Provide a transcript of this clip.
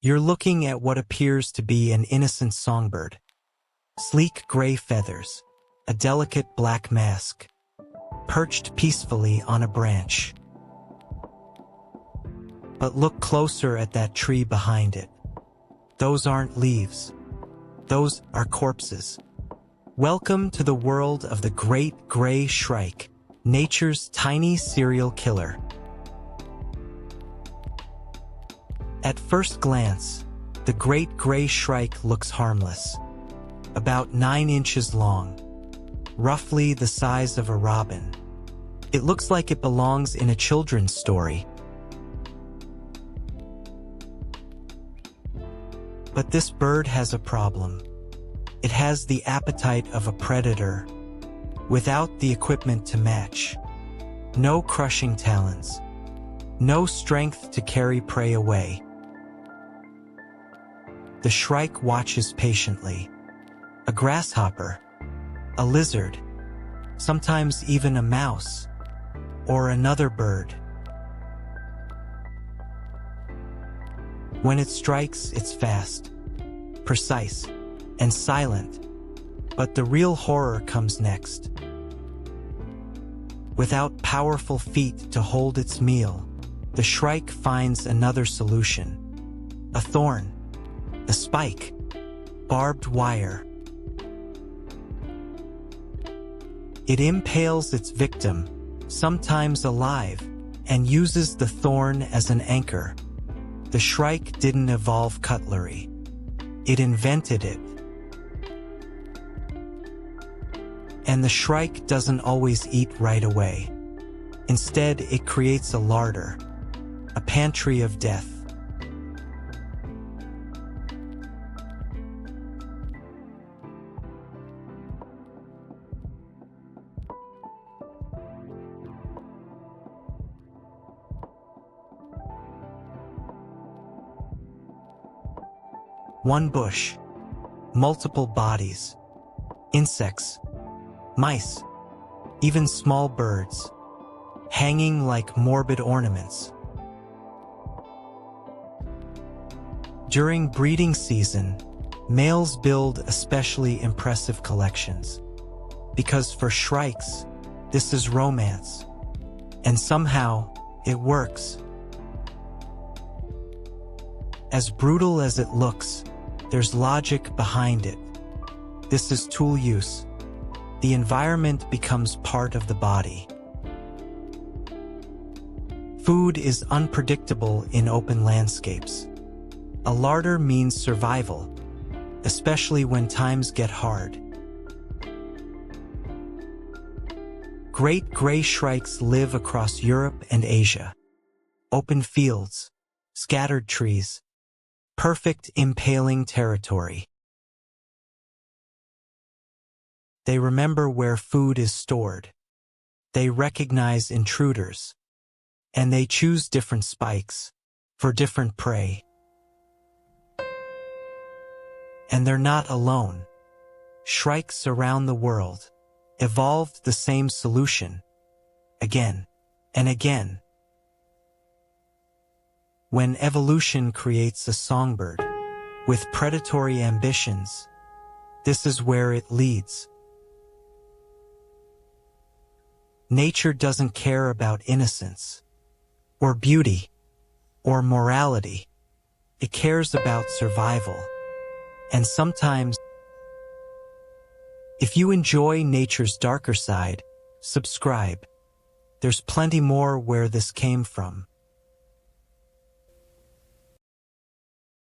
You're looking at what appears to be an innocent songbird. Sleek gray feathers, a delicate black mask, perched peacefully on a branch. But look closer at that tree behind it. Those aren't leaves. Those are corpses. Welcome to the world of the Great Grey Shrike, nature's tiny serial killer. At first glance, the Great Grey Shrike looks harmless. About 9 inches long, roughly the size of a robin. It looks like it belongs in a children's story. But this bird has a problem. It has the appetite of a predator, without the equipment to match. No crushing talons. No strength to carry prey away. The shrike watches patiently. A grasshopper, a lizard, sometimes even a mouse, or another bird. When it strikes, it's fast, precise, and silent. But the real horror comes next. Without powerful feet to hold its meal, the shrike finds another solution. A thorn, a spike, barbed wire. It impales its victim, sometimes alive, and uses the thorn as an anchor. The shrike didn't evolve cutlery. It invented it. And the shrike doesn't always eat right away. Instead, it creates a larder, a pantry of death. One bush, multiple bodies, insects, mice, even small birds, hanging like morbid ornaments. During breeding season, males build especially impressive collections, because for shrikes, this is romance, and somehow it works. As brutal as it looks, there's logic behind it. This is tool use. The environment becomes part of the body. Food is unpredictable in open landscapes. A larder means survival, especially when times get hard. Great gray shrikes live across Europe and Asia. Open fields, scattered trees, perfect impaling territory. They remember where food is stored. They recognize intruders. And they choose different spikes for different prey. And they're not alone. Shrikes around the world evolved the same solution again and again. When evolution creates a songbird with predatory ambitions, this is where it leads. Nature doesn't care about innocence, or beauty, or morality. It cares about survival. And sometimes, if you enjoy nature's darker side, subscribe. There's plenty more where this came from.